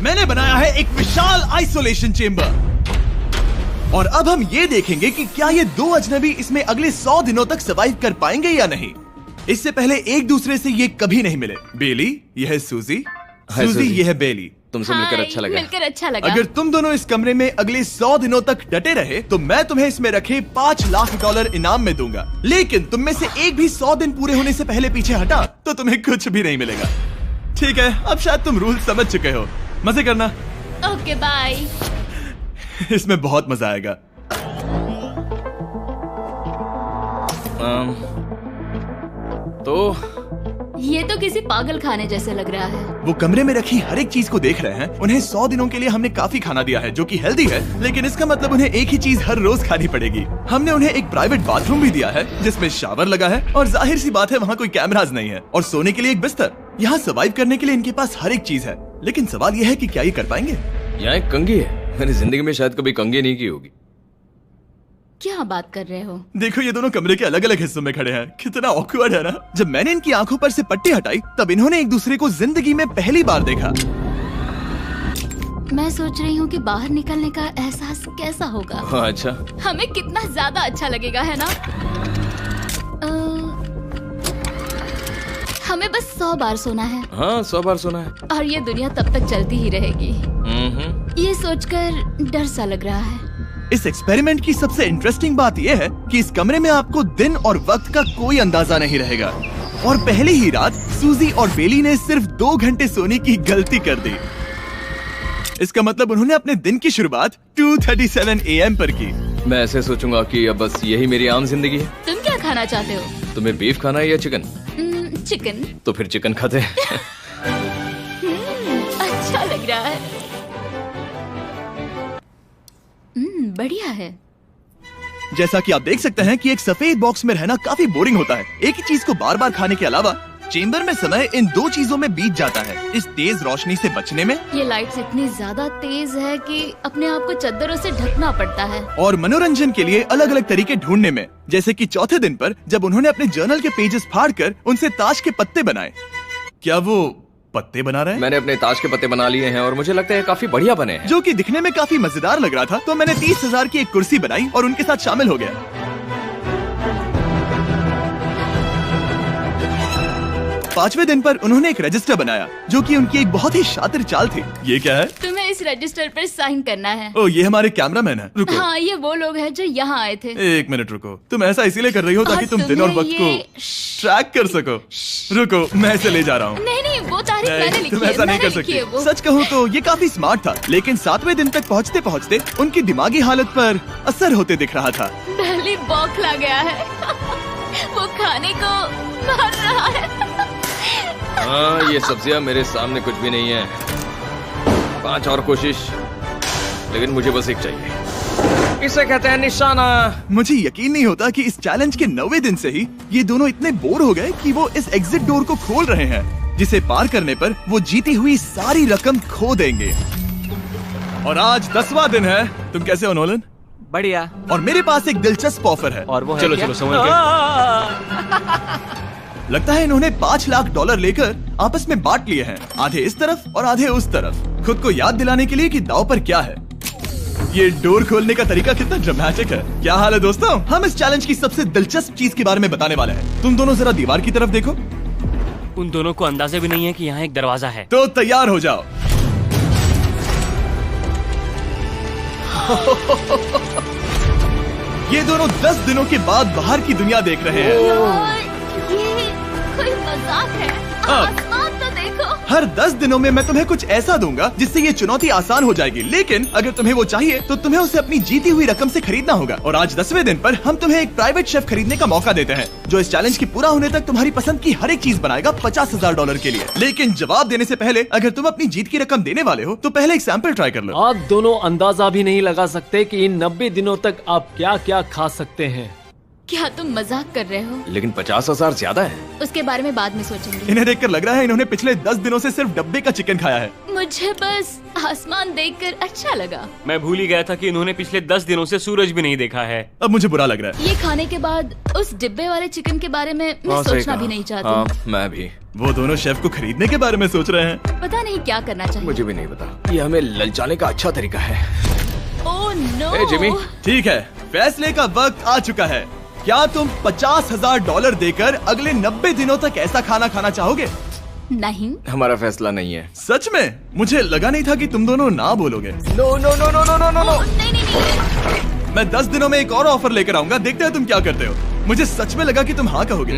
मैंने बनाया है एक विशाल आइसोलेशन चेम्बर और अब हम ये देखेंगे कि क्या ये दो अजनबी इसमें अगले 100 दिनों तक सर्वाइव कर पाएंगे या नहीं। इससे पहले एक दूसरे से ये कभी नहीं मिले। बेली, यह है सूजी, सूजी यह है बेली। तुमसे मिलकर अच्छा लगा। मिलकर अच्छा लगा। अगर तुम दोनों इस कमरे में अगले 100 दिनों तक डटे रहे तो मैं तुम्हें इसमें रखे $5 लाख इनाम में दूंगा। लेकिन तुम में से एक भी 100 दिन पूरे होने से पहले पीछे हटा तो तुम्हें कुछ भी नहीं मिलेगा। ठीक है, अब शायद तुम रूल समझ चुके हो। मजे करना। Okay bye. इसमें बहुत मजा आएगा। तो ये तो किसी पागल खाने जैसे लग रहा है। वो कमरे में रखी हर एक चीज को देख रहे हैं। उन्हें 100 दिनों के लिए हमने काफी खाना दिया है जो कि हेल्दी है, लेकिन इसका मतलब उन्हें एक ही चीज हर रोज खानी पड़ेगी। हमने उन्हें एक प्राइवेट बाथरूम भी दिया है जिसमें शावर लगा है और जाहिर सी बात है वहाँ कोई कैमराज नहीं है, और सोने के लिए एक बिस्तर। यहाँ सर्वाइव करने के लिए इनके पास हर एक चीज है, लेकिन सवाल यह है कि क्या ये कर पाएंगे। यहाँ एक कंघी है। मैंने जिंदगी में शायद कभी कंघी नहीं की होगी। क्या बात कर रहे हो? देखो ये दोनों कमरे के अलग अलग हिस्सों में खड़े हैं। कितना ऑकवर्ड है ना। जब मैंने इनकी आंखों पर से पट्टी हटाई तब इन्होंने एक दूसरे को जिंदगी में पहली बार देखा। मैं सोच रही हूँ कि बाहर निकलने का एहसास कैसा होगा। हाँ, अच्छा। हमें कितना ज्यादा अच्छा लगेगा, है ना? हमें बस 100 बार सोना है। हाँ, 100 बार सोना है। और ये दुनिया तब तक चलती ही रहेगी। ये सोचकर डर सा लग रहा है। इस एक्सपेरिमेंट की सबसे इंटरेस्टिंग बात यह है कि इस कमरे में आपको दिन और वक्त का कोई अंदाजा नहीं रहेगा। और पहली ही रात सूजी और बेली ने सिर्फ 2 घंटे सोने की गलती कर दी। इसका मतलब उन्होंने अपने दिन की शुरुआत 2:37 AM पर की। मैं ऐसे सोचूंगा कि अब बस यही मेरी आम जिंदगी है। तुम क्या खाना चाहते हो? तुम्हें बीफ खाना है या चिकन? चिकन। तो फिर चिकन खाते हैं। अच्छा लग रहा है। बढ़िया है। जैसा कि आप देख सकते हैं कि एक सफेद बॉक्स में रहना काफी बोरिंग होता है। एक ही चीज को बार बार खाने के अलावा चेम्बर में समय इन 2 चीजों में बीत जाता है, इस तेज रोशनी से बचने में। ये लाइट्स इतनी ज्यादा तेज है कि अपने आप को चादरों से ढकना पड़ता है। और मनोरंजन के लिए अलग अलग तरीके ढूंढने में, जैसे कि चौथे दिन पर जब उन्होंने अपने जर्नल के पेजेस फाड़कर उनसे ताश के पत्ते बनाए। क्या वो पत्ते बना रहे हैं? मैंने अपने ताश के पत्ते बना लिए हैं और मुझे लगता है काफी बढ़िया बने हैं। जो कि दिखने में काफी मजेदार लग रहा था, तो मैंने 30,000 की एक कुर्सी बनाई और उनके साथ शामिल हो गया। 5वें दिन पर उन्होंने एक रजिस्टर बनाया जो कि उनकी एक बहुत ही शातिर चाल थी। ये क्या है? तुम्हें इस रजिस्टर पर साइन करना है। ओ, ये हमारे कैमरामैन है। रुको। हाँ, ये वो लोग हैं जो यहाँ आए थे। 1 मिनट रुको। तुम ऐसा इसीलिए कर रही हो ताकि तुम दिन और वक्त को ट्रैक कर सको। रुको, मैं इसे ले जा रहा हूँ। नहीं, वो तारीख मैंने लिखी तुम है। ऐसा नहीं कर सकती। सच कहूँ तो ये काफी स्मार्ट था, लेकिन 7वें दिन तक पहुँचते पहुँचते उनकी दिमागी हालत पर असर होते दिख रहा था। पहली बौखला गया है। वो खाने को मार रहा है। हाँ, ये सब्जियां मेरे सामने कुछ भी नहीं है। 5 और कोशिश, लेकिन मुझे बस एक चाहिए। इसे कहते हैं निशाना। मुझे यकीन नहीं होता कि इस चैलेंज के 9वें दिन से ही ये दोनों इतने बोर हो गए कि वो इस एग्जिट डोर को खोल रहे हैं, जिसे पार करने पर वो जीती हुई सारी रकम खो देंगे। और आज 10वां दिन है। तुम कैसे हो नोलन? बढ़िया। और मेरे पास एक दिलचस्प ऑफर है। और वो है चलो क्या? चलो समझ गए। लगता है इन्होंने $5 लाख लेकर आपस में बांट लिए हैं, आधे इस तरफ और आधे उस तरफ, खुद को याद दिलाने के लिए कि दांव पर क्या है। ये डोर खोलने का तरीका कितना ड्रामेटिक है। क्या हाल है दोस्तों? हम इस चैलेंज की सबसे दिलचस्प चीज के बारे में बताने वाले हैं। तुम दोनों जरा दीवार की तरफ देखो। उन दोनों को अंदाजा भी नहीं है कि यहाँ एक दरवाजा है। तो तैयार हो जाओ। ये दोनों 10 दिनों के बाद बाहर की दुनिया देख रहे हैं। ये कोई मजाक है? आसमान तो देखो। हर 10 दिनों में मैं तुम्हें कुछ ऐसा दूंगा जिससे ये चुनौती आसान हो जाएगी, लेकिन अगर तुम्हें वो चाहिए तो तुम्हें उसे अपनी जीती हुई रकम से खरीदना होगा। और आज 10वें दिन पर हम तुम्हें एक प्राइवेट शेफ खरीदने का मौका देते हैं जो इस चैलेंज की पूरा होने तक तुम्हारी पसंद की हर एक चीज बनाएगा $50,000 के लिए। लेकिन जवाब देने से पहले अगर तुम अपनी जीत की रकम देने वाले हो तो पहले एक सैंपल ट्राई कर लो। आप दोनों अंदाजा भी नहीं लगा सकते कि इन 90 दिनों तक आप क्या क्या खा सकते हैं। क्या तुम मजाक कर रहे हो? लेकिन 50,000 ज्यादा है। उसके बारे में बाद में सोचेंगे। इन्हें देखकर लग रहा है इन्होंने पिछले 10 दिनों से सिर्फ डब्बे का चिकन खाया है। मुझे बस आसमान देखकर अच्छा लगा। मैं भूल ही गया था कि इन्होंने पिछले 10 दिनों से सूरज भी नहीं देखा है। अब मुझे बुरा लग रहा है। ये खाने के बाद उस डिब्बे वाले चिकन के बारे में मैं सोचना भी नहीं चाहती। हाँ, मैं भी। वो दोनों शेफ को खरीदने के बारे में सोच रहे हैं। पता नहीं क्या करना चाहिए। मुझे भी नहीं पता। ये हमें ललचाने का अच्छा तरीका है। Oh no. ए जिमी, ठीक है, फैसले का वक्त आ चुका है। क्या तुम $50,000 देकर अगले 90 दिनों तक ऐसा खाना खाना चाहोगे? नहीं। हमारा फैसला नहीं है। सच में? मुझे लगा नहीं था कि तुम दोनों ना बोलोगे। No no no no no no no no. नहीं नहीं नहीं। मैं 10 दिनों में एक और ऑफर लेकर आऊंगा, देखते हैं तुम क्या करते हो। मुझे सच में लगा कि तुम हाँ कहोगे।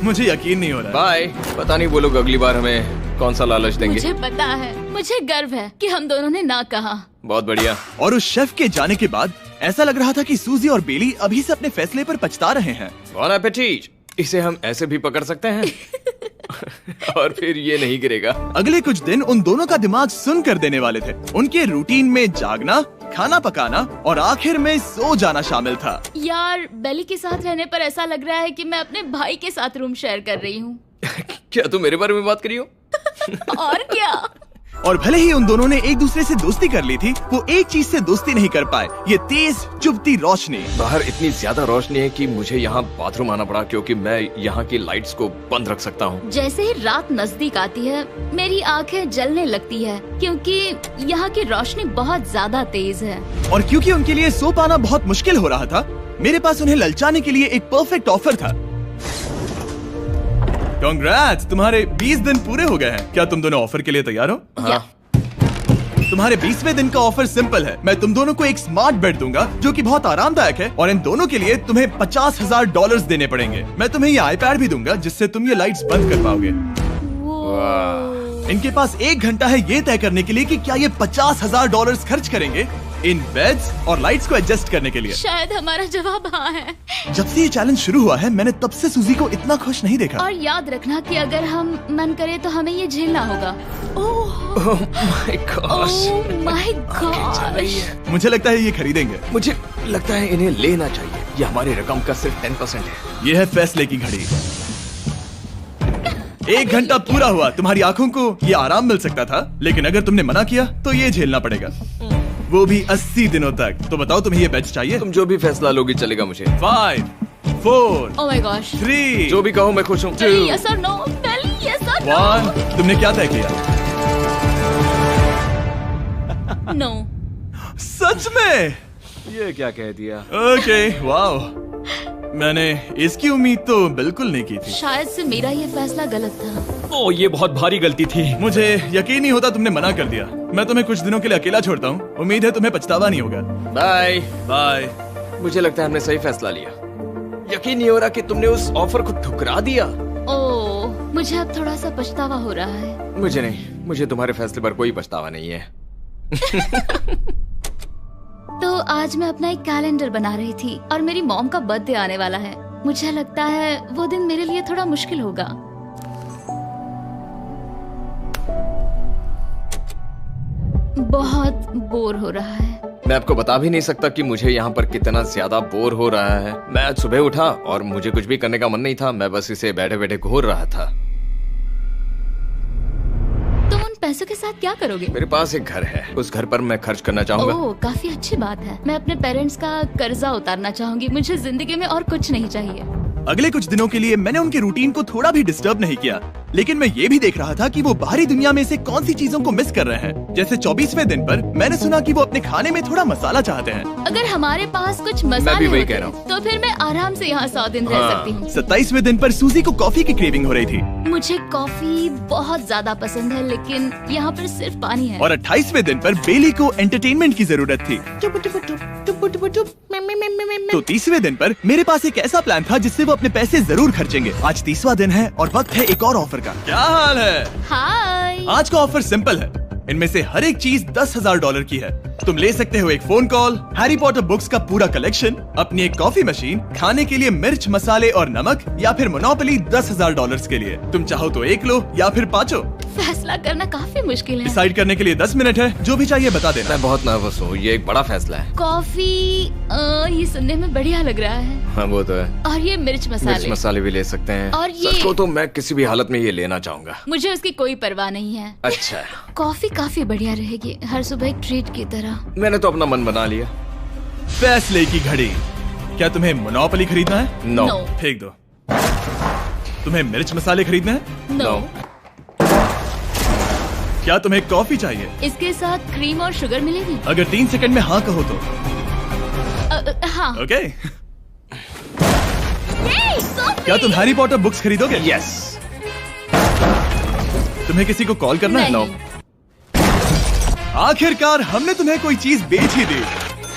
मुझे यकीन नहीं हो रहा। बाय। पता नहीं वो लोग अगली बार हमें कौन सा लालच देंगे। मुझे पता है, मुझे गर्व है कि हम दोनों ने ना कहा। बहुत बढ़िया। और उस शेफ के जाने के बाद ऐसा लग रहा था कि सूजी और बेली अभी से अपने फैसले पर पछता रहे हैं। बॉन एपेटीट। इसे हम ऐसे भी पकड़ सकते हैं और फिर ये नहीं गिरेगा। अगले कुछ दिन उन दोनों का दिमाग सुन कर देने वाले थे। उनके रूटीन में जागना, खाना पकाना और आखिर में सो जाना शामिल था। यार, बेली के साथ रहने पर ऐसा लग रहा है कि मैं अपने भाई के साथ रूम शेयर कर रही हूँ। क्या तुम मेरे बारे में बात करी हो? और क्या। और भले ही उन दोनों ने एक दूसरे से दोस्ती कर ली थी, वो एक चीज से दोस्ती नहीं कर पाए, ये तेज चुभती रोशनी। बाहर इतनी ज्यादा रोशनी है कि मुझे यहाँ बाथरूम आना पड़ा क्योंकि मैं यहाँ की लाइट्स को बंद रख सकता हूँ। जैसे ही रात नजदीक आती है मेरी आंखें जलने लगती है क्योंकि यहाँ की रोशनी बहुत ज्यादा तेज है। और क्योंकि उनके लिए सो पाना बहुत मुश्किल हो रहा था, मेरे पास उन्हें ललचाने के लिए एक परफेक्ट ऑफर था। कांग्रेट्स, तुम्हारे 20 दिन पूरे हो गए हैं। क्या तुम दोनों ऑफर के लिए तैयार हो? हाँ। तुम्हारे 20वें दिन का ऑफर सिंपल है। मैं तुम दोनों को एक स्मार्ट बेड दूंगा जो कि बहुत आरामदायक है, और इन दोनों के लिए तुम्हें $50,000 देने पड़ेंगे। मैं तुम्हें ये आईपैड भी दूंगा जिससे तुम ये लाइट्स बंद कर पाओगे। इनके पास 1 घंटा है ये तय करने के लिए कि क्या ये $50,000 खर्च करेंगे इन बेड्स और लाइट्स को एडजस्ट करने के लिए। शायद हमारा जवाब हाँ है। जब से ये चैलेंज शुरू हुआ है, मैंने तब से सूजी को इतना खुश नहीं देखा। और याद रखना कि अगर हम मन करे तो हमें ये झेलना होगा। Oh my God. मुझे लगता है ये खरीदेंगे। मुझे लगता है इन्हें लेना चाहिए। ये हमारी रकम का सिर्फ 10% है। ये है फैसले की घड़ी। 1 घंटा पूरा हुआ। तुम्हारी आंखों को ये आराम मिल सकता था, लेकिन अगर तुमने मना किया तो ये झेलना पड़ेगा, वो भी 80 दिनों तक। तो बताओ, तुम्हें ये बेड चाहिए? तुम जो भी फैसला लोगी चलेगा मुझे। 5, 4, ओह माय गॉश। 3, जो भी कहो मैं खुश हूँ। 2, यस और नो। बेली, यस और नो। 1। तुमने क्या तय किया? नो। सच में? ये क्या कह दिया? Okay, wow. मैंने इसकी उम्मीद तो बिल्कुल नहीं की थी। शायद से मेरा ये फैसला गलत था। ओ, ये बहुत भारी गलती थी। मुझे यकीन नहीं होता तुमने मना कर दिया। मैं तुम्हें कुछ दिनों के लिए अकेला छोड़ता हूँ। उम्मीद है तुम्हें पछतावा नहीं होगा। Bye bye. मुझे लगता है हमने सही फैसला लिया। यकीन नहीं हो रहा कि तुमने उस ऑफर को ठुकरा दिया। ओह, मुझे अब थोड़ा सा पछतावा हो रहा है। मुझे नहीं, मुझे तुम्हारे फैसले पर कोई पछतावा नहीं है। तो आज मैं अपना एक कैलेंडर बना रही थी और मेरी मॉम का बर्थडे आने वाला है। मुझे लगता है वो दिन मेरे लिए थोड़ा मुश्किल होगा। बहुत बोर हो रहा है। मैं आपको बता भी नहीं सकता कि मुझे यहाँ पर कितना ज्यादा बोर हो रहा है। मैं आज सुबह उठा और मुझे कुछ भी करने का मन नहीं था। मैं बस इसे बैठे बैठे घूर रहा था। तुम उन पैसों के साथ क्या करोगे? मेरे पास एक घर है, उस घर पर मैं खर्च करना चाहूंगा। ओह, काफी अच्छी बात है। मैं अपने पेरेंट्स का कर्जा उतारना चाहूंगी। मुझे जिंदगी में और कुछ नहीं चाहिए। अगले कुछ दिनों के लिए मैंने उनके रूटीन को थोड़ा भी डिस्टर्ब नहीं किया, लेकिन मैं ये भी देख रहा था कि वो बाहरी दुनिया में से कौन सी चीजों को मिस कर रहे हैं। जैसे 24वें दिन पर मैंने सुना कि वो अपने खाने में थोड़ा मसाला चाहते हैं। अगर हमारे पास कुछ मसाले भी वही होते कह रहा हूँ। तो फिर मैं आराम से यहाँ 100 दिन रह सकती हूँ। 27वें दिन पर सूजी को कॉफी की क्रेविंग हो रही थी। मुझे कॉफी बहुत ज्यादा पसंद है, लेकिन यहाँ पर सिर्फ पानी है। और 28वें दिन पर बेली को एंटरटेनमेंट की जरूरत थी। तो 30वें दिन पर मेरे पास एक ऐसा प्लान था जिससे वो अपने पैसे जरूर खर्चेंगे। आज 30वां दिन है और वक्त है एक और ऑफर का। क्या हाल है? हाय। आज का ऑफर सिंपल है। इनमें से हर एक चीज $10,000 की है। तुम ले सकते हो एक phone call, Harry Potter books का पूरा कलेक्शन, अपनी एक कॉफी मशीन, खाने के लिए मिर्च, मसाले और नमक, या फिर मोनोपोली $10,000 के लिए। तुम चाहो तो एक लो या फिर 5। फैसला करना काफी मुश्किल है। डिसाइड करने के लिए 10 मिनट है। जो भी चाहिए बता देना। मैं बहुत नर्वस हूँ, ये एक बड़ा फैसला है। कॉफी, ये सुनने में बढ़िया लग रहा है। हाँ वो तो है। और ये मिर्च मसाले। मसाले भी ले सकते हैं। और ये सच को तो मैं किसी भी हालत में ये लेना चाहूंगा। मुझे उसकी कोई परवाह नहीं है। अच्छा, कॉफी काफी बढ़िया रहेगी, हर सुबह एक ट्रीट की तरह। मैंने तो अपना मन बना लिया। फैसले की घड़ी। क्या तुम्हें मोनोपोली खरीदना है? नो। फेंक दो। तुम्हें मिर्च मसाले खरीदने हैं? नो। क्या तुम्हें कॉफी चाहिए? इसके साथ क्रीम और शुगर मिलेगी? अगर 3 सेकंड में हाँ कहो तो। हाँ। ओके। कॉफी! क्या तुम हैरी पॉटर बुक्स खरीदोगे? यस। तुम्हें किसी को कॉल करना है? नहीं। आखिरकार हमने तुम्हें कोई चीज बेच ही दी।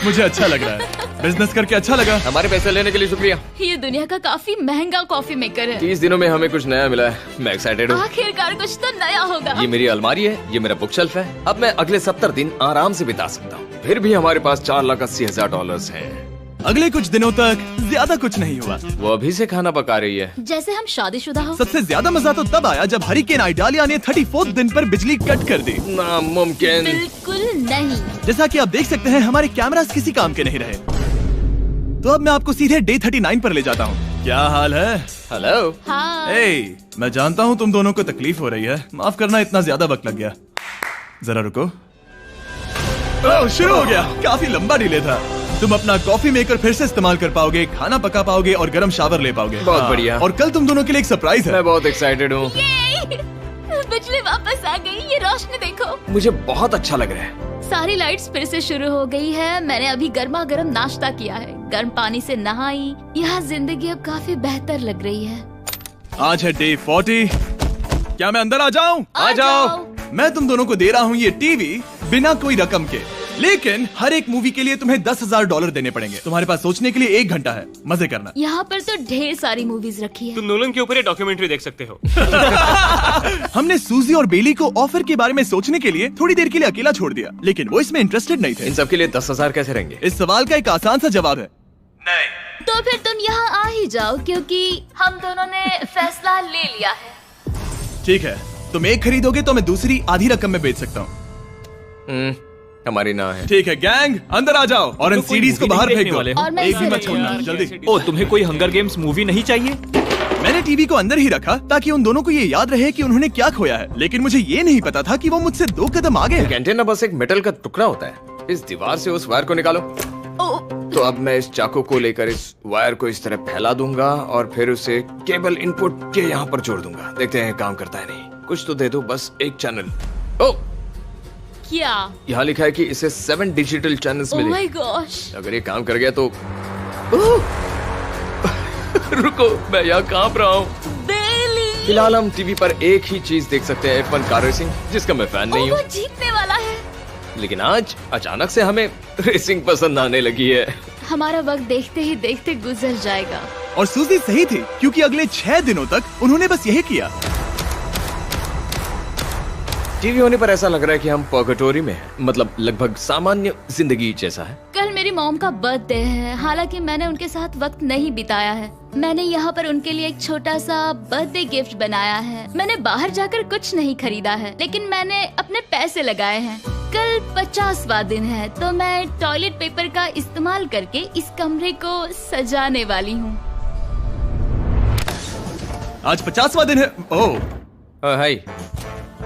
मुझे अच्छा लग रहा है, बिजनेस करके अच्छा लगा। हमारे पैसे लेने के लिए शुक्रिया। ये दुनिया का काफी महंगा कॉफी मेकर है। 30 दिनों में हमें कुछ नया मिला है, मैं एक्साइटेड हूँ। आखिरकार कुछ तो नया होगा। ये मेरी अलमारी है, ये मेरा बुक शेल्फ है। अब मैं अगले 70 दिन आराम से बिता सकता हूँ। फिर भी हमारे पास $4,80,000 हैं। अगले कुछ दिनों तक ज्यादा कुछ नहीं हुआ। वो अभी से खाना पका रही है। जैसे हम शादीशुदा हो। सबसे ज्यादा मजा तो तब आया जब हरिकेन आइडालिया ने 34th दिन पर बिजली कट कर दी। नामुमकिन। बिल्कुल नहीं। जैसा कि आप देख सकते हैं हमारे कैमरास किसी काम के नहीं रहे। तो अब मैं आपको सीधे डे 39 पर ले जाता हूँ। क्या हाल है? हेलो। हाँ। ए, मैं जानता हूँ तुम दोनों को तकलीफ हो रही है, माफ करना इतना ज्यादा वक्त लग गया। जरा रुको। ओह, शुरू हो गया। काफी लंबा डिले था। तुम अपना कॉफी मेकर फिर से इस्तेमाल कर पाओगे, खाना पका पाओगे और गर्म शावर ले पाओगे। बहुत हाँ, बढ़िया। और कल तुम दोनों के लिए एक सरप्राइज है। मैं बहुत एक्साइटेड हूँ। बिजली वापस आ गई। ये रोशनी देखो। मुझे बहुत अच्छा लग रहा है। सारी लाइट्स फिर से शुरू हो गई है। मैंने अभी गर्मा गर्म नाश्ता किया है, गर्म पानी से नहाई। यहाँ जिंदगी अब काफी बेहतर लग रही है। आज है डे 40। क्या मैं अंदर आ जाऊं? आ जाओ। मैं तुम दोनों को दे रहा हूँ ये टीवी बिना कोई रकम के, लेकिन हर एक मूवी के लिए तुम्हें $10,000 देने पड़ेंगे। तुम्हारे पास सोचने के लिए 1 घंटा है, मजे करना। यहाँ पर तो ढेर सारी मूवीज रखी है। तुम नोलन के ऊपर ये डॉक्यूमेंट्री देख सकते हो। हमने सूजी और बेली को ऑफर के बारे में सोचने के लिए थोड़ी देर के लिए अकेला छोड़ दिया, लेकिन वो इसमें इंटरेस्टेड नहीं थे। इन सब के लिए 10,000 कैसे रहेंगे? इस सवाल का एक आसान सा जवाब है नहीं। तो फिर तुम यहाँ आ ही जाओ, क्योंकि हम दोनों ने फैसला ले लिया है। ठीक है, तुम एक खरीदोगे तो मैं दूसरी आधी रकम में बेच सकता हूँ। हमारी ना है। ठीक है गैंग, अंदर आ जाओ और इन तो कोई सीडीज को movie बाहर नहीं फेंक देखने दो। वाले हो? और मैं एक भी इसे मत छोड़ना, नहीं जल्दी। ओ, तुम्हें कोई हंगर गेम्स मूवी नहीं चाहिए? मैंने टीवी को अंदर ही रखा ताकि उन दोनों को ये याद रहे कि उन्होंने क्या खोया है, लेकिन मुझे ये नहीं पता था कि वो मुझसे 2 कदम आगे हैं। एंटेना बस एक मेटल का टुकड़ा होता है। इस दीवार से उस वायर को निकालो। तो अब मैं इस चाकू को लेकर इस वायर को इस तरह फैला दूंगा और फिर उसे केबल इनपुट के यहाँ पर जोड़ दूंगा। देखते हैं काम करता है नहीं। कुछ तो दे दो, बस एक चैनल। ओ, क्या? यहाँ लिखा है कि इसे 7 डिजिटल चैनल्स ओह मिले। My gosh. अगर ये काम कर गया तो रुको, मैं यहाँ कांप रहा हूँ। बेली। फिलहाल हम टीवी पर एक ही चीज देख सकते हैं, F1 कार रेसिंग, जिसका मैं फैन नहीं वो हूँ। जीतने वाला है। लेकिन आज अचानक से हमें रेसिंग पसंद आने लगी है। हमारा वक्त देखते ही देखते गुजर जाएगा। और सूजी सही थी, क्योंकि अगले 6 दिनों तक उन्होंने बस यही किया। टीवी होने पर ऐसा लग रहा है कि हम पर्गेटोरी में हैं, मतलब लगभग सामान्य जिंदगी जैसा है। कल मेरी मॉम का बर्थडे है, हालांकि मैंने उनके साथ वक्त नहीं बिताया है। मैंने यहाँ पर उनके लिए एक छोटा सा बर्थडे गिफ्ट बनाया है। मैंने बाहर जाकर कुछ नहीं खरीदा है, लेकिन मैंने अपने पैसे लगाए हैं। कल 50वां दिन है, तो मैं टॉयलेट पेपर का इस्तेमाल करके इस कमरे को सजाने वाली हूँ। आज 50वां दिन है। ओह, हाय।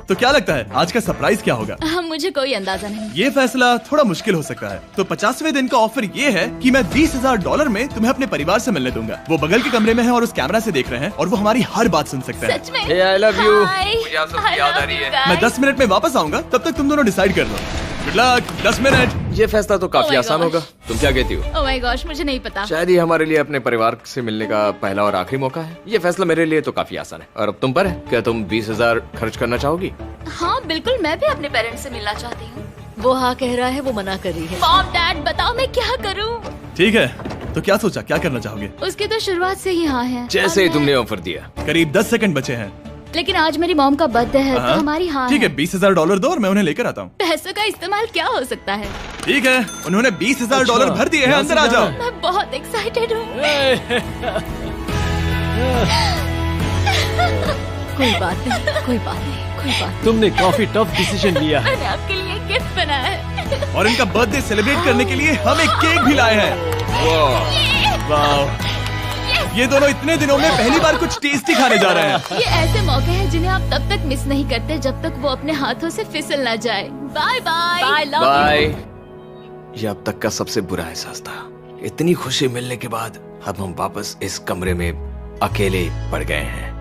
तो क्या लगता है आज का सरप्राइज क्या होगा? मुझे कोई अंदाजा नहीं। ये फैसला थोड़ा मुश्किल हो सकता है। तो 50वें दिन का ऑफर ये है कि मैं $20,000 में तुम्हें अपने परिवार से मिलने दूंगा। वो बगल के कमरे में है और उस कैमरा से देख रहे हैं और वो हमारी हर बात सुन सकते हैं। सच में? Hey, I love you. Hi. मुझे आप सबकी I याद आ love रही you है। guys. मैं 10 मिनट में वापस आऊंगा, तब तक तुम दोनों डिसाइड कर लो। Good luck. 10 मिनट। ये फैसला तो काफी Oh my आसान gosh. होगा। तुम क्या कहती हो? ओह माय गॉश, मुझे नहीं पता। शायद ये हमारे लिए अपने परिवार से मिलने का पहला और आखिरी मौका है। ये फैसला मेरे लिए तो काफी आसान है। और अब तुम पर है। क्या तुम 20,000 खर्च करना चाहोगी? हाँ बिल्कुल, मैं भी अपने पेरेंट्स से मिलना चाहती हूँ। वो हाँ कह रहा है, वो मना कर रही है। मॉम डैड बताओ मैं क्या करूँ? ठीक है, तो क्या सोचा, क्या करना चाहोगे? उसकी तो शुरुआत से ही हाँ है। जैसे ही और तुमने ऑफर दिया। करीब 10 सेकंड बचे हैं। लेकिन आज मेरी मॉम का बर्थडे है, तो हाँ? हमारी हाँ ठीक है, $20,000 दो और मैं उन्हें लेकर आता हूँ। पैसों का इस्तेमाल क्या हो सकता है? ठीक है, उन्होंने $20,000 भर दिए हैं। अंदर आ जाओ। मैं बहुत एक्साइटेड हूँ। कोई बात नहीं, कोई बात नहीं, कोई बात तुमने काफी टफ डिसीजन लिया है। मैंने आपके लिए गिफ्ट बनाया है। और इनका बर्थडे सेलिब्रेट करने के लिए हम एक केक भी लाए हैं। वाह, ये दोनों इतने दिनों में पहली बार कुछ टेस्टी खाने जा रहे हैं। ये ऐसे मौके हैं जिन्हें आप तब तक मिस नहीं करते जब तक वो अपने हाथों से फिसल ना जाए। Bye bye. Bye love bye. ये अब तक का सबसे बुरा एहसास था। इतनी खुशी मिलने के बाद अब हम वापस इस कमरे में अकेले पड़ गए हैं।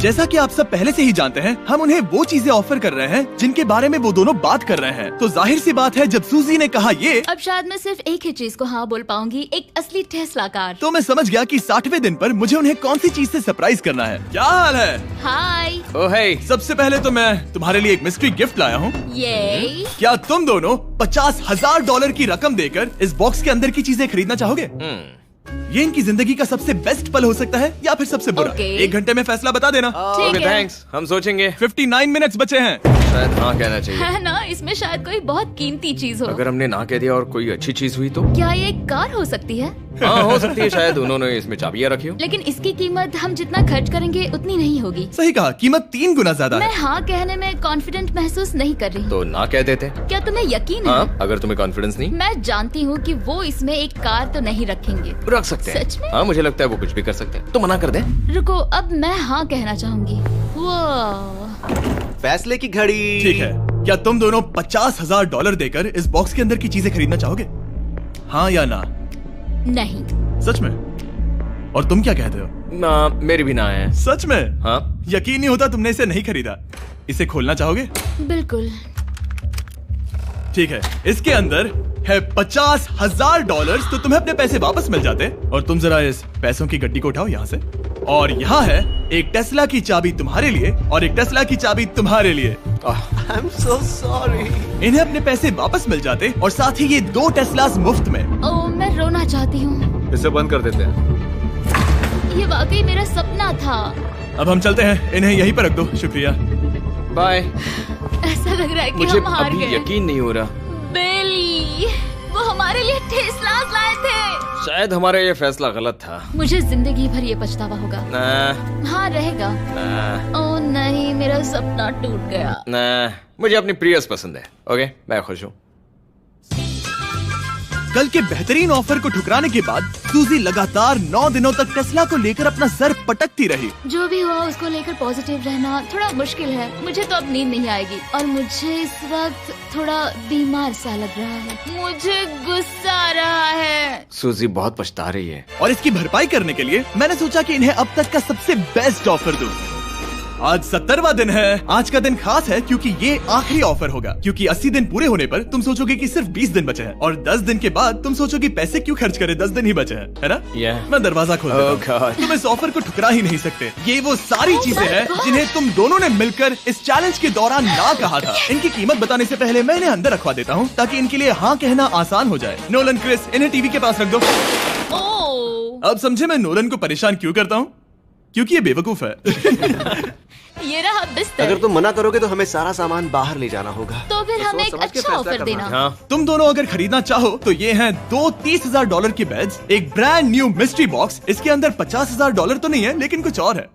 जैसा कि आप सब पहले से ही जानते हैं, हम उन्हें वो चीजें ऑफर कर रहे हैं जिनके बारे में वो दोनों बात कर रहे हैं। तो जाहिर सी बात है, जब सूजी ने कहा ये, अब शायद मैं सिर्फ एक ही चीज को हाँ बोल पाऊंगी, एक असली टेस्ला कार। तो मैं समझ गया कि 60वें दिन पर मुझे उन्हें कौन सी चीज से सरप्राइज करना है। क्या हाल है? हाय। ओह हे, सबसे पहले तो मैं तुम्हारे लिए एक मिस्ट्री गिफ्ट लाया हूँ। ये क्या तुम दोनों $50,000 की रकम देकर इस बॉक्स के अंदर की चीजें खरीदना चाहोगे? ये इनकी जिंदगी का सबसे बेस्ट पल हो सकता है या फिर सबसे बुरा। Okay. 1 घंटे में फैसला बता देना। ठीक ओके है। थैंक्स, हम सोचेंगे। 59 मिनट्स बचे हैं। शायद हाँ कहना चाहिए। है ना, इसमें शायद कोई बहुत कीमती चीज हो। अगर हमने ना कह दिया और कोई अच्छी चीज हुई तो? क्या ये एक कार हो सकती है? हाँ हो सकती है, शायद उन्होंने इसमें चाबियां रखी हो। लेकिन इसकी कीमत हम जितना खर्च करेंगे उतनी नहीं होगी। सही कहा, कीमत 3 गुना ज्यादा मैं है। हाँ कहने में कॉन्फिडेंट महसूस नहीं कर रही। तो ना कह देते। क्या तुम्हें यकीन है? हाँ, अगर तुम्हें कॉन्फिडेंस नहीं, मैं जानती हूँ कि वो इसमें एक कार तो नहीं रखेंगे। रख सकते हैं। सच में? हाँ मुझे लगता है वो कुछ भी कर सकते हैं, तो मना कर दे। रुको, अब मैं हाँ कहना चाहूंगी। वो फैसले की घड़ी। ठीक है, क्या तुम दोनों $50,000 देकर इस बॉक्स के अंदर की चीजें खरीदना चाहोगे? हाँ या ना? नहीं। सच में? और तुम क्या कहते हो? ना, मेरी भी ना है। सच में? हाँ। यकीन नहीं होता तुमने इसे नहीं खरीदा। इसे खोलना चाहोगे? बिल्कुल। ठीक है, इसके अंदर है $50,000, तो तुम्हें अपने पैसे वापस मिल जाते। और तुम जरा इस पैसों की गड्डी को उठाओ यहाँ से। और यहाँ है एक टेस्ला की चाबी तुम्हारे लिए और एक टेस्ला की चाबी तुम्हारे लिए। I'm so sorry. इन्हें अपने पैसे वापस मिल जाते और साथ ही ये 2 टेस्लास मुफ्त में। ओ, मैं रोना चाहती हूँ। इसे बंद कर देते हैं। ये वाकई मेरा सपना था। अब हम चलते हैं, इन्हें यहीं पर रख दो। शुक्रिया। बाय। ऐसा लग रहा है कि मुझे हम हार अभी गए। यकीन नहीं हो रहा। बेली, वो हमारे लिए टेस्लास लाए थे। शायद हमारा ये फैसला गलत था। मुझे जिंदगी भर ये पछतावा होगा। ना, हाँ रहेगा। ना, ओ नहीं, मेरा सपना टूट गया। ना, मुझे अपनी प्रियस पसंद है। ओके, मैं खुश हूँ। कल के बेहतरीन ऑफर को ठुकराने के बाद सूजी लगातार 9 दिनों तक टेस्ला को लेकर अपना सर पटकती रही। जो भी हुआ उसको लेकर पॉजिटिव रहना थोड़ा मुश्किल है। मुझे तो अब नींद नहीं आएगी और मुझे इस वक्त थोड़ा बीमार सा लग रहा है। मुझे गुस्सा आ रहा है। सूजी बहुत पछता रही है। और इसकी भरपाई करने के लिए मैंने सोचा कि इन्हें अब तक का सबसे बेस्ट ऑफर दूं। आज 70वां दिन है। आज का दिन खास है क्योंकि ये आखिरी ऑफर होगा। क्योंकि 80 दिन पूरे होने पर तुम सोचोगे कि सिर्फ 20 दिन बचे हैं और 10 दिन के बाद तुम सोचोगे पैसे क्यों खर्च करें, 10 दिन ही बचे हैं, है ना? Yeah. मैं दरवाजा खोल देता हूं। Oh God. तुम इस ऑफर को ठुकरा ही नहीं सकते। ये वो सारी चीजें हैं जिन्हें तुम दोनों ने मिलकर इस चैलेंज के दौरान ना कहा था। इनकी कीमत बताने से पहले मैं इन्हें अंदर रखवा देता हूँ ताकि इनके लिए हाँ कहना आसान हो जाए। नोलन, क्रिस, इन्हें टीवी के पास रख दो। ओ, अब समझे मैं नोलन को परेशान क्यों करता हूँ? क्योंकि ये बेवकूफ है। ये रहा बिस्तर। अगर तुम मना करोगे तो हमें सारा सामान बाहर ले जाना होगा। तो फिर हमें एक सोच समझ के अच्छा फैसला ऑफर करना। देना। हाँ, तुम दोनों अगर खरीदना चाहो तो ये हैं 2 $30,000 के बेड्स, एक ब्रांड न्यू मिस्ट्री बॉक्स। इसके अंदर $50,000 तो नहीं है लेकिन कुछ और है।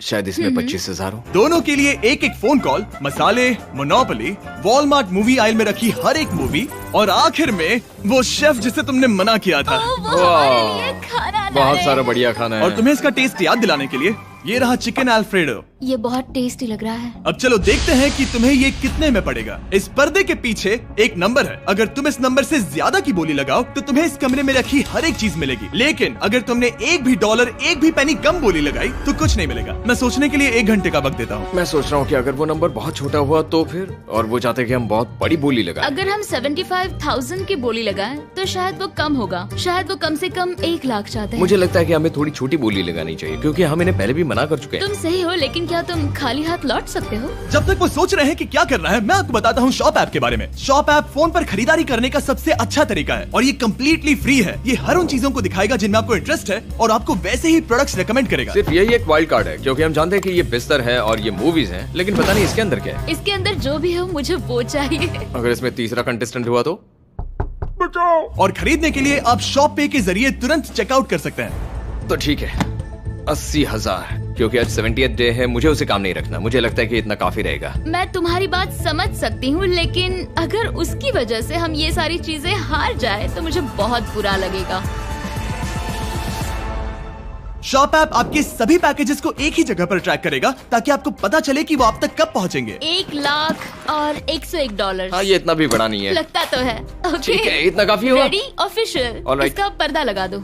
शायद इसमें 25,000 हो। दोनों के लिए एक एक फोन कॉल, मसाले, मोनोपोली, वॉलमार्ट मूवी आयल में रखी हर एक मूवी और आखिर में वो शेफ जिसे तुमने मना किया था। ओ, वो हमारे लिए खाना बहुत लाए। सारा बढ़िया खाना है। और तुम्हें इसका टेस्ट याद दिलाने के लिए ये रहा चिकन अल्फ्रेडो। ये बहुत टेस्टी लग रहा है। अब चलो देखते हैं कि तुम्हें ये कितने में पड़ेगा। इस पर्दे के पीछे एक नंबर है। अगर तुम इस नंबर से ज्यादा की बोली लगाओ तो तुम्हें इस कमरे में रखी हर एक चीज मिलेगी। लेकिन अगर तुमने एक भी डॉलर, एक भी पेनी कम बोली लगाई तो कुछ नहीं मिलेगा। मैं सोचने के लिए 1 घंटे का वक्त देता हूँ। मैं सोच रहा हूँ कि अगर वो नंबर बहुत छोटा हुआ तो फिर, और वो चाहते कि हम बहुत बड़ी बोली लगाएं। अगर हम 75,000 की बोली लगाएं तो शायद वो कम होगा। शायद वो कम से कम 1 लाख चाहते हैं। मुझे लगता है कि हमें थोड़ी छोटी बोली लगानी चाहिए क्योंकि हम इन्हें पहले भी मना कर चुके हैं। तुम सही हो, लेकिन क्या तुम खाली हाथ लौट सकते हो? जब तक वो सोच रहे हैं कि क्या करना है, मैं आपको बताता हूँ शॉप ऐप के बारे में। शॉप ऐप फोन पर खरीदारी करने का सबसे अच्छा तरीका है और ये कम्प्लीटली फ्री है। ये हर उन चीजों को दिखाएगा जिनमें आपको इंटरेस्ट है और आपको वैसे ही प्रोडक्ट्स रेकमेंड करेगा। सिर्फ यही एक वाइल्ड कार्ड है क्योंकि हम जानते हैं कि ये बिस्तर है और ये मूवीज हैं, लेकिन पता नहीं इसके अंदर क्या है। इसके अंदर जो भी हो मुझे वो चाहिए। अगर इसमें तीसरा कंटेस्टेंट हुआ तो? और खरीदने के लिए आप शॉप पे के जरिए तुरंत चेकआउट कर सकते हैं। तो ठीक है, 80,000, क्योंकि आज 70th डे है। मुझे उसे काम नहीं रखना। मुझे लगता है कि इतना काफी रहेगा। मैं तुम्हारी बात समझ सकती हूँ, लेकिन अगर उसकी वजह से हम ये सारी चीजें हार जाए तो मुझे बहुत बुरा लगेगा। शॉप ऐप आपके सभी पैकेजेस को एक ही जगह पर ट्रैक करेगा ताकि आपको पता चले कि वो आप तक कब पहुंचेंगे। 1 लाख और $101। हाँ, ये इतना भी बड़ा नहीं है। लगता तो है। ओके, ठीक है, इतना काफी होगा। रेडी? ऑफिशियल। All right. इसका पर्दा लगा दो।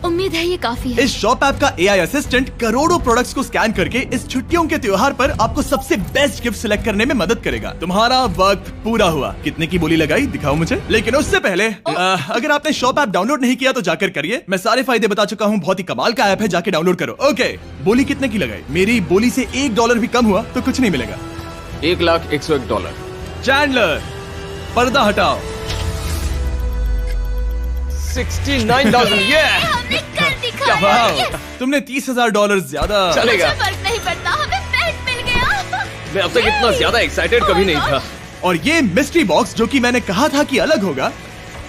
उम्मीद है ये काफी है। इस शॉप ऐप का AI असिस्टेंट करोड़ों प्रोडक्ट्स को स्कैन करके इस छुट्टियों के त्योहार पर आपको सबसे बेस्ट गिफ्ट सिलेक्ट करने में मदद करेगा। तुम्हारा वक्त पूरा हुआ। कितने की बोली लगाई दिखाओ मुझे। लेकिन उससे पहले अगर आपने शॉप ऐप डाउनलोड नहीं किया तो जाकर करिए। मैं सारे फायदे बता चुका हूँ। बहुत ही कमाल का ऐप है, जाके डाउनलोड करो। ओके, बोली कितने की लगाई? मेरी बोली से $1 भी कम हुआ तो कुछ नहीं मिलेगा। $1,101। चैंडलर, पर्दा हटाओ। 69,000। ये हमने कर दिखाया। वाह, Yes! तुमने $30,000 ज्यादा। चलेगा। मुझे फर्क नहीं पड़ता, हमें पेट मिल गया। मैं अब तक इतना ज्यादा एक्साइटेड कभी नहीं था। और ये मिस्ट्री बॉक्स जो कि मैंने कहा था कि अलग होगा,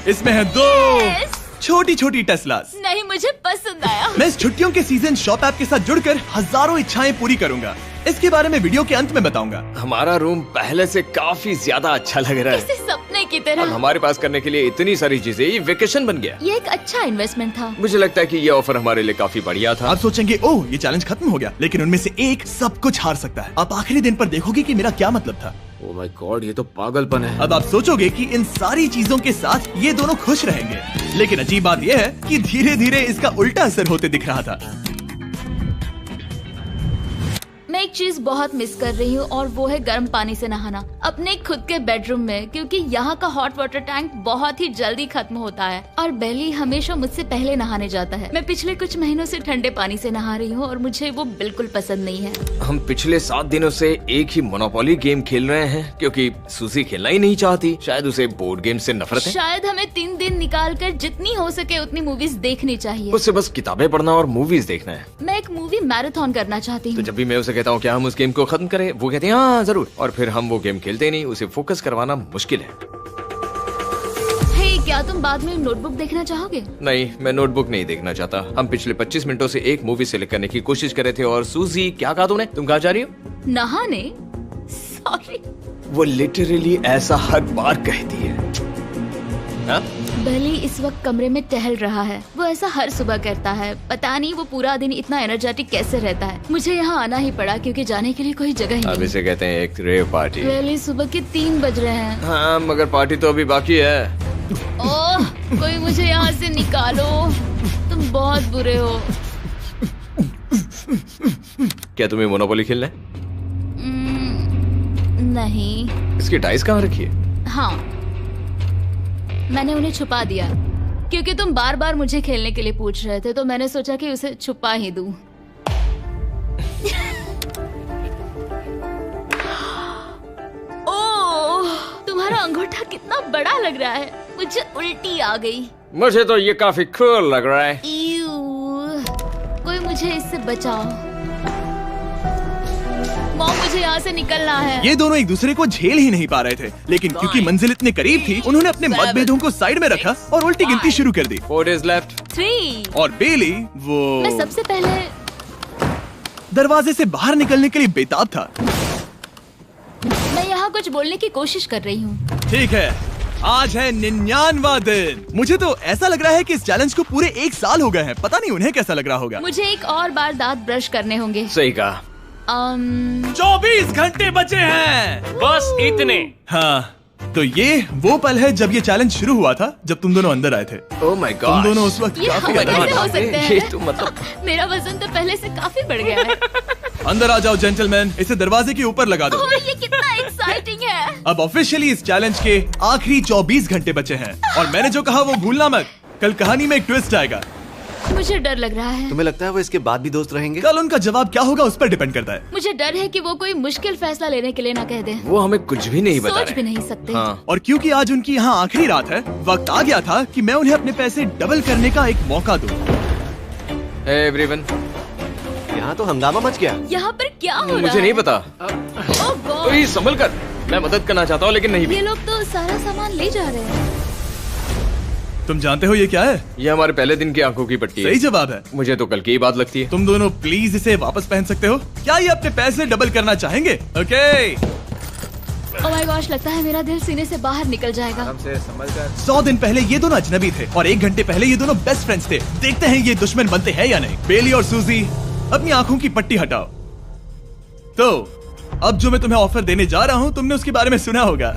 इसमें है 2 Yes! छोटी छोटी टेस्लास। नहीं, मुझे पसंद आया। मैं इस छुट्टियों के सीजन शॉप ऐप के साथ जुड़कर हजारों इच्छाएं पूरी करूंगा। इसके बारे में वीडियो के अंत में बताऊंगा। हमारा रूम पहले से काफी ज्यादा अच्छा लग रहा है। किसी सपने की अब तरह। हमारे पास करने के लिए इतनी सारी चीजें, ये वेकेशन बन गया। ये एक अच्छा इन्वेस्टमेंट था। मुझे लगता है कि ये ऑफर हमारे लिए काफी बढ़िया था। आप सोचेंगे ओह ये चैलेंज खत्म हो गया, लेकिन उनमें से एक सब कुछ हार सकता है। आप आखिरी दिन पर देखोगे कि मेरा क्या मतलब था। ओह माय गॉड, ये तो पागलपन है। अब आप सोचोगे कि इन सारी चीजों के साथ ये दोनों खुश रहेंगे, लेकिन अजीब बात यह है कि धीरे धीरे इसका उल्टा असर होते दिख रहा था। मैं एक चीज बहुत मिस कर रही हूँ और वो है गर्म पानी से नहाना अपने खुद के बेडरूम में, क्योंकि यहाँ का हॉट वाटर टैंक बहुत ही जल्दी खत्म होता है और बेली हमेशा मुझसे पहले नहाने जाता है। मैं पिछले कुछ महीनों से ठंडे पानी से नहा रही हूँ और मुझे वो बिल्कुल पसंद नहीं है। हम पिछले 7 दिनों से एक ही मोनोपोली गेम खेल रहे हैं क्योंकि सूजी खेलना ही नहीं चाहती। शायद उसे बोर्ड गेम से नफरत है। शायद हमें 3 दिन निकाल कर जितनी हो सके उतनी मूवीज देखनी चाहिए। उससे बस किताबें पढ़ना और मूवीज देखना है। मैं एक मूवी मैराथन करना चाहती तो हूँ। जब भी मैं उसे कहता हूँ क्या हम उस गेम को खत्म करें, वो कहते हैं हाँ जरूर, और फिर हम वो गेम खेलते नहीं। उसे फोकस करवाना मुश्किल है। हे, क्या तुम बाद में नोटबुक देखना चाहोगे? नहीं, मैं नोटबुक नहीं देखना चाहता। हम पिछले 25 मिनटों से एक मूवी सेलेक्ट करने की कोशिश कर रहे थे। और सूजी, क्या कहा तूने? तुम कहाँ जा रही हो? नहाने? सॉरी। वो लिटरली ऐसा हर बार कहती है। हाँ? बेली इस वक्त कमरे में टहल रहा है। वो ऐसा हर सुबह करता है। पता नहीं वो पूरा दिन इतना एनर्जेटिक कैसे रहता है। मुझे यहाँ आना ही पड़ा क्योंकि जाने के लिए कोई जगह ही अब नहीं। इसे कहते हैं एक रेव पार्टी। बेली, सुबह के 3 बज रहे हैं। हाँ, मगर पार्टी तो अभी बाकी है। ओह, कोई मुझे यहाँ से निकालो। तुम बहुत बुरे हो। क्या तुम्हें मोनोपोली खेलना है? नहीं। इसकी डाइस कहाँ रखी है? हाँ, मैंने उन्हें छुपा दिया क्योंकि तुम बार बार मुझे खेलने के लिए पूछ रहे थे, तो मैंने सोचा कि उसे छुपा ही दूं। ओह, तुम्हारा अंगूठा कितना बड़ा लग रहा है। मुझे उल्टी आ गई। मुझे तो ये काफी कूल लग रहा है। ईऊ, कोई मुझे इससे बचाओ। मॉम, मुझे यहाँ से निकलना है। ये दोनों एक दूसरे को झेल ही नहीं पा रहे थे, लेकिन क्योंकि मंजिल इतने करीब थी, उन्होंने अपने मतभेदों को साइड में रखा और उल्टी गिनती शुरू कर दी। 4 days left। 3। और बेली वो मैं सबसे पहले दरवाजे से बाहर निकलने के लिए बेताब था। मैं यहाँ कुछ बोलने की कोशिश कर रही हूँ। ठीक है, आज है 99वां दिन। मुझे तो ऐसा लग रहा है कि इस चैलेंज को पूरे 1 साल हो गए हैं। पता नहीं उन्हें कैसा लग रहा होगा। मुझे एक और बार दांत ब्रश करने होंगे। सही कहा। 24 घंटे बचे हैं। बस इतने। हाँ, तो ये वो पल है जब ये चैलेंज शुरू हुआ था, जब तुम दोनों अंदर आए थे। ओह माय तुम गॉड। दोनों उस वक्त ये काफी हम advanced कैसे हो थे। सकते हैं? ये तो मतलब मेरा वजन तो पहले से काफी बढ़ गया है। अंदर आ जाओ जेंटलमैन, इसे दरवाजे के ऊपर लगा दो। ओह, ये कितना एक्साइटिंग है। अब ऑफिशियली इस चैलेंज के आखिरी 24 घंटे बचे हैं, और मैंने जो कहा वो भूलना मत। कल कहानी में एक ट्विस्ट आएगा। मुझे डर लग रहा है। तुम्हें लगता है वो इसके बाद भी दोस्त रहेंगे? कल उनका जवाब क्या होगा उस पर डिपेंड करता है। मुझे डर है कि वो कोई मुश्किल फैसला लेने के लिए ना कह दे। वो हमें कुछ भी नहीं बता सोच रहे। भी नहीं सकते। हाँ। और क्योंकि आज उनकी यहाँ आखिरी रात है, वक्त आ गया था कि मैं उन्हें अपने पैसे डबल करने का एक मौका दूं। Hey everyone। यहाँ तो हंगामा मच गया। यहाँ पर क्या हो रहा है? मुझे नहीं पता। ओह गॉड, प्लीज संभल कर। मैं मदद करना चाहता हूँ लेकिन नहीं भी। ये लोग तो सारा सामान ले जा रहे हैं। तुम जानते हो ये क्या है? ये हमारे पहले दिन की आंखों की पट्टी है। सही जवाब है। मुझे तो कल की ही बात लगती है। तुम दोनों प्लीज इसे वापस पहन सकते हो? क्या ये अपने पैसे डबल करना चाहेंगे? ओके। ओह माय गॉश, लगता है मेरा दिल सीने से बाहर निकल जाएगा। हमसे संभल कर। 100 दिन पहले ये दोनों अजनबी थे और 1 घंटे पहले ये दोनों बेस्ट फ्रेंड्स थे। देखते हैं ये दुश्मन बनते हैं या नहीं। बेली और सूजी, अपनी आंखों की पट्टी हटाओ। तो अब जो मैं तुम्हें ऑफर देने जा रहा हूँ तुमने उसके बारे में सुना होगा।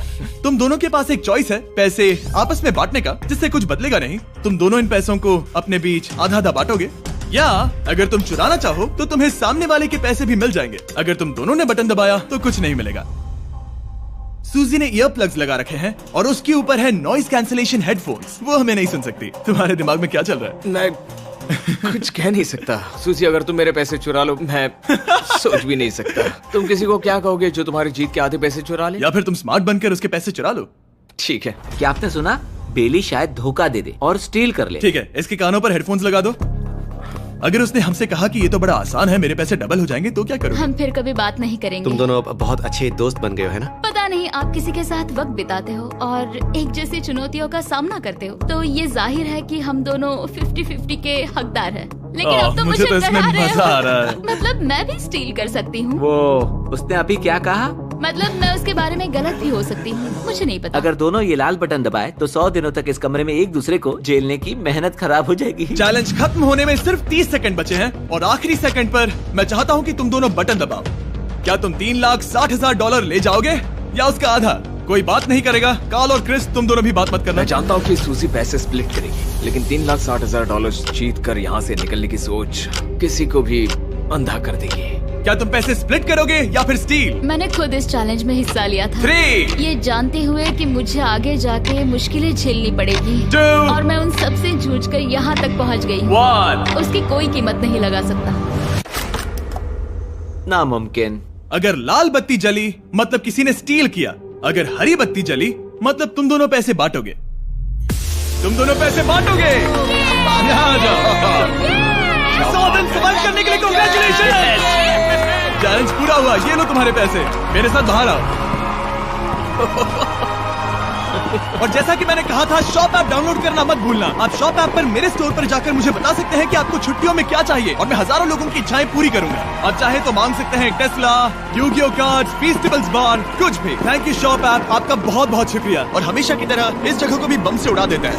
तुम दोनों के पास एक चॉइस है, पैसे आपस में बांटने का, जिससे कुछ बदलेगा नहीं। तुम दोनों इन पैसों को अपने बीच आधा आधा बांटोगे, या अगर तुम चुराना चाहो तो तुम्हें सामने वाले के पैसे भी मिल जाएंगे। अगर तुम दोनों ने बटन दबाया तो कुछ नहीं मिलेगा। सूजी ने ईयर प्लग्स लगा रखे हैं और उसके ऊपर है नॉइज कैंसिलेशन हेडफोन्स। वो हमें नहीं सुन सकती। तुम्हारे दिमाग में क्या चल रहा है? मैं कुछ कह नहीं सकता। सूजी, अगर तुम मेरे पैसे चुरा लो, मैं सोच भी नहीं सकता। तुम किसी को क्या कहोगे जो तुम्हारी जीत के आधे पैसे चुरा ले? या फिर तुम स्मार्ट बनकर उसके पैसे चुरा लो। ठीक है। क्या आपने सुना? बेली शायद धोखा दे दे और स्टील कर ले। ठीक है, इसके कानों पर हेडफोन्स लगा दो। अगर उसने हमसे कहा कि ये तो बड़ा आसान है, मेरे पैसे डबल हो जाएंगे, तो क्या करोगे? हम फिर कभी बात नहीं करेंगे। तुम दोनों अब बहुत अच्छे दोस्त बन गए हो, है ना? पता नहीं, आप किसी के साथ वक्त बिताते हो और एक जैसी चुनौतियों का सामना करते हो, तो ये जाहिर है कि हम दोनों 50-50 के हकदार हैं। लेकिन अब तो मुझे तो इसमें डरा रहे मजा आ हो। रहा है। मतलब मैं भी स्टील कर सकती हूँ। वो उसने अभी क्या कहा? मतलब मैं उसके बारे में गलत भी हो सकती हूँ, मुझे नहीं पता। अगर दोनों ये लाल बटन दबाए तो 100 दिनों तक इस कमरे में एक दूसरे को झेलने की मेहनत खराब हो जाएगी। चैलेंज खत्म होने में सिर्फ 30 सेकंड बचे हैं और आखिरी सेकंड पर मैं चाहता हूँ कि तुम दोनों बटन दबाओ। क्या तुम $3,60,000 ले जाओगे या उसका आधा? कोई बात नहीं करेगा। कार्ल और क्रिस, तुम दोनों भी बात मत करना। मैं जानता हूँ कि सूजी पैसे स्प्लिट करेगी, लेकिन $3,60,000 जीत कर यहाँ से निकलने की सोच किसी को भी अंधा कर देगी। क्या तुम पैसे स्प्लिट करोगे या फिर स्टील? मैंने खुद इस चैलेंज में हिस्सा लिया था, 3, ये जानते हुए कि मुझे आगे जाके मुश्किलें झेलनी पड़ेगी 2, और मैं उन सब से जूझकर यहाँ तक पहुँच गई हूँ। 1। उसकी कोई कीमत नहीं लगा सकता। नामुमकिन। अगर लाल बत्ती जली मतलब किसी ने स्टील किया, अगर हरी बत्ती जली मतलब तुम दोनों पैसे बांटोगे। तुम दोनों पैसे बांटोगे। यहाँ आ जाओ। 100 दिन सर्वाइव करने के लिए कांग्रेचुलेशन। चैलेंज पूरा हुआ। ये लो तुम्हारे पैसे, मेरे साथ बाहर आओ। और जैसा कि मैंने कहा था, शॉप ऐप डाउनलोड करना मत भूलना। आप शॉप ऐप पर मेरे स्टोर पर जाकर मुझे बता सकते हैं कि आपको छुट्टियों में क्या चाहिए और मैं हजारों लोगों की इच्छाएं पूरी करूंगा। आप चाहे तो मांग सकते हैं टेस्ला, यूगियो कार्ड्स, फेस्टिवल्स बार, कुछ भी। थैंक यू शॉप ऐप, आपका बहुत बहुत शुक्रिया। और हमेशा की तरह इस जगह को भी बम से उड़ा देता है।